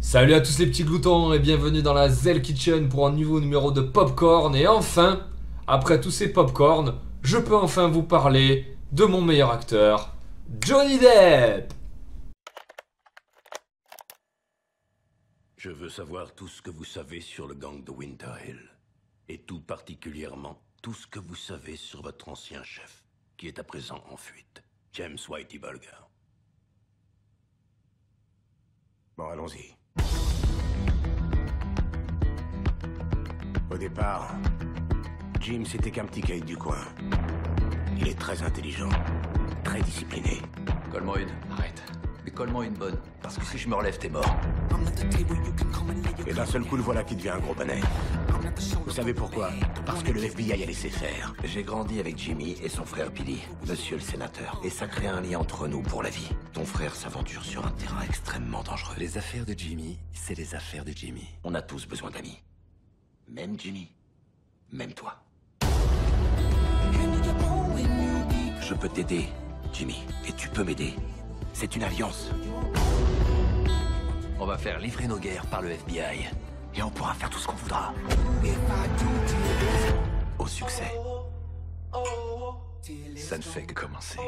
Salut à tous les petits gloutons et bienvenue dans la Zell Kitchen pour un nouveau numéro de Popcorn. Et enfin, après tous ces popcorn, je peux enfin vous parler de mon meilleur acteur, Johnny Depp. Je veux savoir tout ce que vous savez sur le gang de Winter Hill. Et tout particulièrement, tout ce que vous savez sur votre ancien chef, qui est à présent en fuite, James Whitey Bulger. Bon, allons-y. Au départ, Jim c'était qu'un petit caïd du coin. Il est très intelligent, très discipliné. Colle-moi une. Arrête. Mais colle-moi une bonne. Parce que si je me relève, t'es mort. Et d'un seul coup, le voilà qui devient un gros bonnet. Vous savez pourquoi? Parce que le FBI a laissé faire. J'ai grandi avec Jimmy et son frère Billy, monsieur le sénateur. Et ça crée un lien entre nous pour la vie. Ton frère s'aventure sur un terrain extrêmement dangereux. Les affaires de Jimmy, c'est les affaires de Jimmy. On a tous besoin d'amis. Même Jimmy. Même toi. Je peux t'aider, Jimmy. Et tu peux m'aider. C'est une alliance. On va faire livrer nos guerres par le FBI. Et on pourra faire tout ce qu'on voudra. Au succès. Ça ne fait que commencer.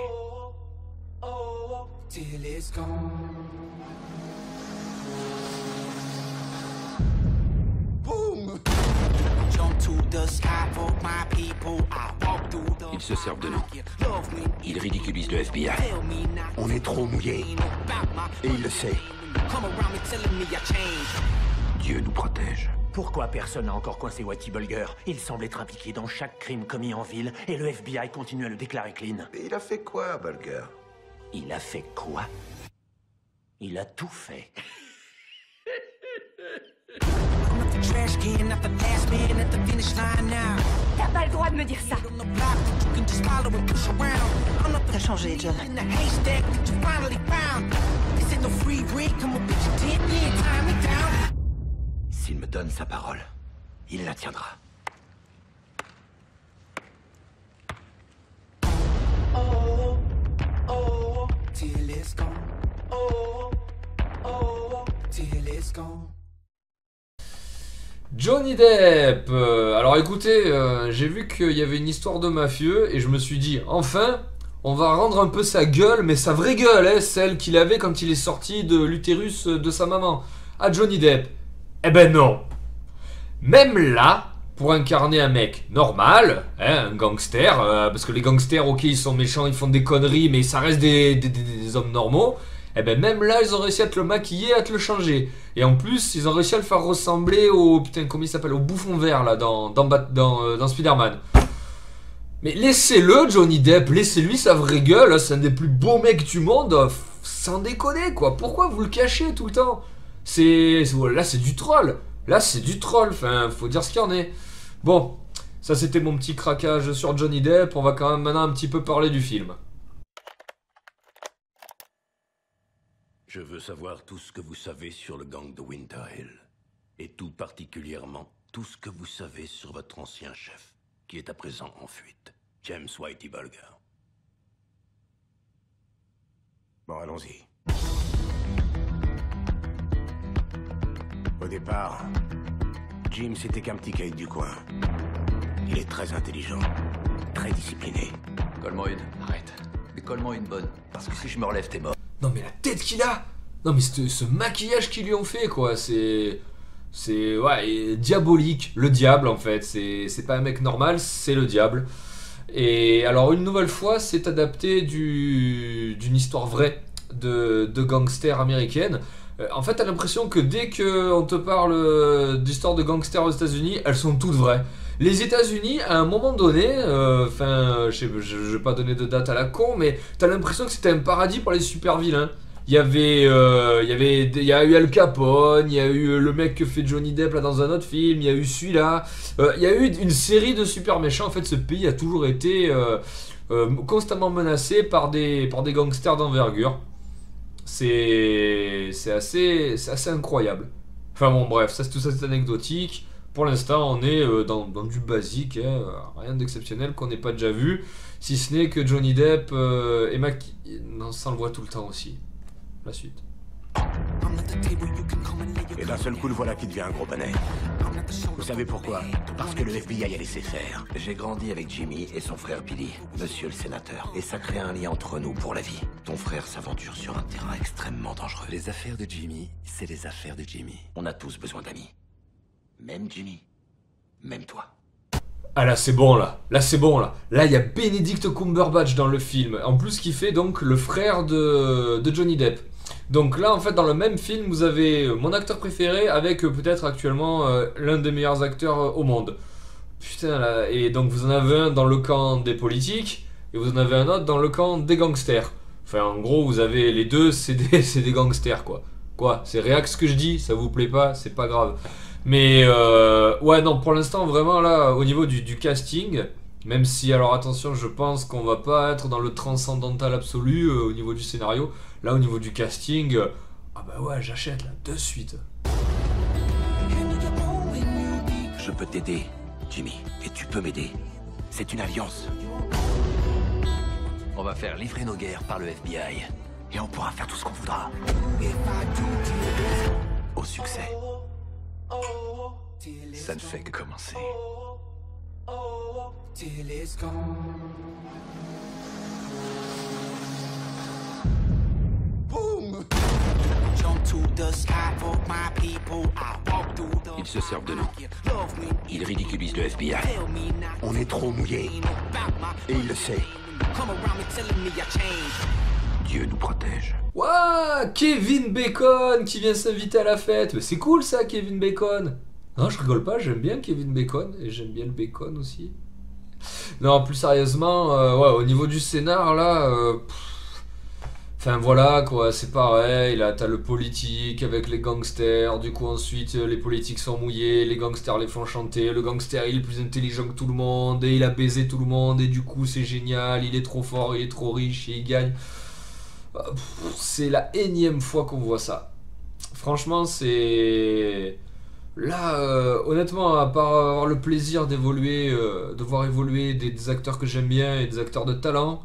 Ils se servent de nous. Ils ridiculisent le FBI. On est trop mouillés. Et il le sait. Dieu nous protège. Pourquoi personne n'a encore coincé Whitey Bulger? Il semble être impliqué dans chaque crime commis en ville et le FBI continue à le déclarer clean. Et il a fait quoi, Bulger? Il a fait quoi? Il a tout fait. T'as pas le droit de me dire ça. T'as changé, John. S'il me donne sa parole, il la tiendra. Johnny Depp. Alors écoutez, j'ai vu qu'il y avait une histoire de mafieux et je me suis dit, enfin, on va rendre un peu sa gueule, mais sa vraie gueule, hein, celle qu'il avait quand il est sorti de l'utérus de sa maman, à Johnny Depp. Eh ben non. Même là, pour incarner un mec normal, hein, un gangster, parce que les gangsters, ok, ils sont méchants, ils font des conneries, mais ça reste des hommes normaux. Eh ben même là, ils ont réussi à te le maquiller, à te le changer. Et en plus, ils ont réussi à le faire ressembler au... Putain, comment il s'appelle? Au bouffon vert, là, dans Spider-Man. Mais laissez-le, Johnny Depp, laissez-lui sa vraie gueule, hein, c'est un des plus beaux mecs du monde, sans déconner, quoi. Pourquoi vous le cachez tout le temps? Là, c'est du troll. Là, c'est du troll, enfin, faut dire ce qu'il y en est. Bon, ça c'était mon petit craquage sur Johnny Depp, on va quand même maintenant un petit peu parler du film. Je veux savoir tout ce que vous savez sur le gang de Winter Hill. Et tout particulièrement, tout ce que vous savez sur votre ancien chef, qui est à présent en fuite, James Whitey Bulger. Bon, allons-y. Au départ, Jim c'était qu'un petit caïd du coin. Il est très intelligent, très discipliné. Colle-moi une. Arrête. Mais colle-moi une bonne. Parce que si je me relève, t'es mort. Non mais la tête qu'il a! Non mais ce maquillage qu'ils lui ont fait, quoi, c'est ouais, diabolique, le diable en fait, c'est pas un mec normal, c'est le diable. Et alors une nouvelle fois, c'est adapté d'une histoire vraie de gangsters américaines. En fait, t'as l'impression que dès qu'on te parle d'histoires de gangsters aux États-Unis, elles sont toutes vraies. Les États-Unis, à un moment donné, je vais pas donner de date à la con, mais t'as l'impression que c'était un paradis pour les super vilains. Il y a eu Al Capone, il y a eu le mec que fait Johnny Depp là dans un autre film, il y a eu celui-là. Il y a eu une série de super méchants. En fait, ce pays a toujours été constamment menacé par des gangsters d'envergure. C'est assez incroyable. Enfin bon, bref, ça tout ça c'est anecdotique. Pour l'instant, on est dans du basique, hein, rien d'exceptionnel qu'on n'ait pas déjà vu, si ce n'est que Johnny Depp et non, ça on le voit tout le temps aussi. La suite. Et d'un seul coup, le voilà qui devient un gros bonnet. Vous savez pourquoi? Parce que le FBI a laissé faire. J'ai grandi avec Jimmy et son frère Billy, monsieur le sénateur. Et ça crée un lien entre nous pour la vie. Ton frère s'aventure sur un terrain extrêmement dangereux. Les affaires de Jimmy, c'est les affaires de Jimmy. On a tous besoin d'amis. Même Jimmy. Même toi. Ah là c'est bon là, là c'est bon là. Là il y a Benedict Cumberbatch dans le film. En plus qui fait donc le frère de Johnny Depp. Donc là en fait dans le même film vous avez mon acteur préféré avec peut-être actuellement l'un des meilleurs acteurs au monde. Putain là, et donc vous en avez un dans le camp des politiques et vous en avez un autre dans le camp des gangsters. Enfin en gros vous avez les deux, c'est des gangsters quoi. Quoi, c'est réac ce que je dis, ça vous plaît pas, c'est pas grave. Mais ouais non pour l'instant vraiment là au niveau du casting, même si alors attention je pense qu'on va pas être dans le transcendantal absolu au niveau du scénario, là au niveau du casting, ah bah ouais j'achète là de suite. Je peux t'aider, Jimmy. Et tu peux m'aider. C'est une alliance. On va faire livrer nos guerres par le FBI. Et on pourra faire tout ce qu'on voudra. Au succès. Ça ne fait que commencer. Ils se servent de nous. Ils ridiculisent le FBI. On est trop mouillés. Et il le sait. Dieu nous protège. Ouah, Kevin Bacon qui vient s'inviter à la fête. Mais c'est cool ça, Kevin Bacon. Non, je rigole pas, j'aime bien Kevin Bacon et j'aime bien le bacon aussi. Non, plus sérieusement, ouais, au niveau du scénar là, enfin voilà quoi, c'est pareil. Là, t'as le politique avec les gangsters. Du coup, ensuite, les politiques sont mouillés, les gangsters les font chanter. Le gangster il est plus intelligent que tout le monde et il a baisé tout le monde et du coup, c'est génial. Il est trop fort, il est trop riche et il gagne. C'est la énième fois qu'on voit ça. Franchement, c'est... Là, honnêtement, à part avoir le plaisir d'évoluer, de voir évoluer des acteurs que j'aime bien et des acteurs de talent,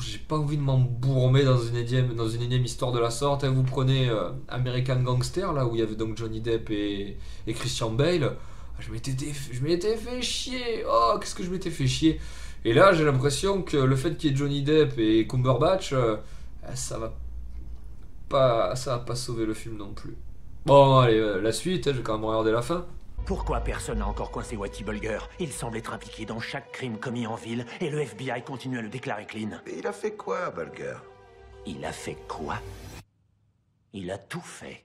j'ai pas envie de m'embourmer dans une énième histoire de la sorte. Vous prenez American Gangster, là où il y avait donc Johnny Depp et Christian Bale. Je m'étais fait chier. Oh, qu'est-ce que je m'étais fait chier. Et là, j'ai l'impression que le fait qu'il y ait Johnny Depp et Cumberbatch, ça va pas sauver le film non plus. Bon, allez, la suite, je vais quand même regarder la fin. Pourquoi personne n'a encore coincé Whitey Bulger? Il semble être impliqué dans chaque crime commis en ville et le FBI continue à le déclarer clean. Et il a fait quoi, Bulger? Il a fait quoi? Il a tout fait.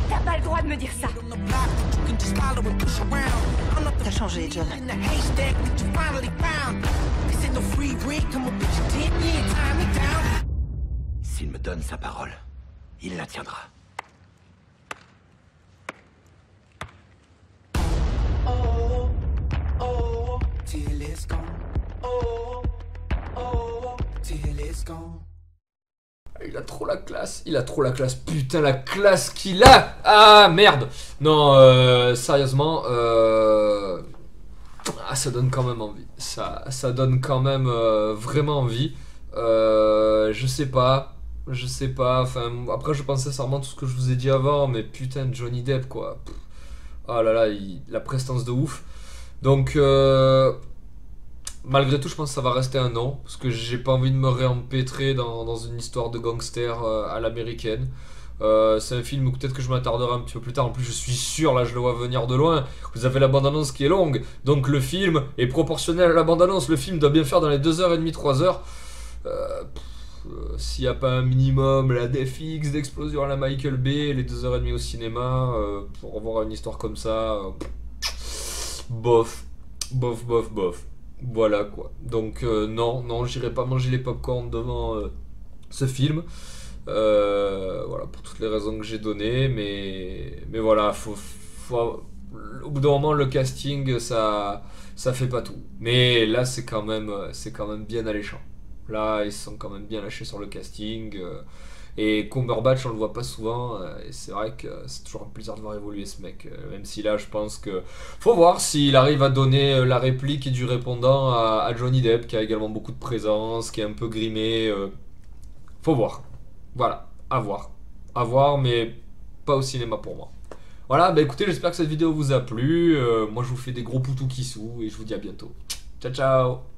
T'as pas le droit de me dire ça. T'as changé, John. S'il me donne sa parole, il la tiendra. Il a trop la classe, putain la classe qu'il a. Ah merde. Non, sérieusement, ça donne quand même envie. Ça donne quand même vraiment envie. Je sais pas, enfin après je pense sincèrement tout ce que je vous ai dit avant, mais putain Johnny Depp quoi. Ah là là, la prestance de ouf. Donc malgré tout je pense que ça va rester un non, parce que j'ai pas envie de me réempêtrer dans une histoire de gangster à l'américaine. C'est un film où peut-être que je m'attarderai un petit peu plus tard. En plus je suis sûr, là je le vois venir de loin. Vous avez la bande-annonce qui est longue, donc le film est proportionnel à la bande-annonce. Le film doit bien faire dans les 2h30, 3h. S'il n'y a pas un minimum, la DFX d'explosion à la Michael Bay, les 2h30 au cinéma, pour revoir une histoire comme ça, bof. Voilà quoi. Donc non, j'irai pas manger les popcorn devant ce film. Voilà, pour toutes les raisons que j'ai données, mais voilà, faut au bout d'un moment le casting ça fait pas tout. Mais là c'est quand même bien alléchant. Là ils sont quand même bien lâchés sur le casting. Et Cumberbatch, on le voit pas souvent, et c'est vrai que c'est toujours un plaisir de voir évoluer ce mec. Même si là, je pense que faut voir s'il arrive à donner la réplique du répondant à Johnny Depp, qui a également beaucoup de présence, qui est un peu grimé. Faut voir. Voilà, à voir. À voir, mais pas au cinéma pour moi. Voilà, bah écoutez, j'espère que cette vidéo vous a plu. Moi, je vous fais des gros poutous qui sous, et je vous dis à bientôt. Ciao, ciao!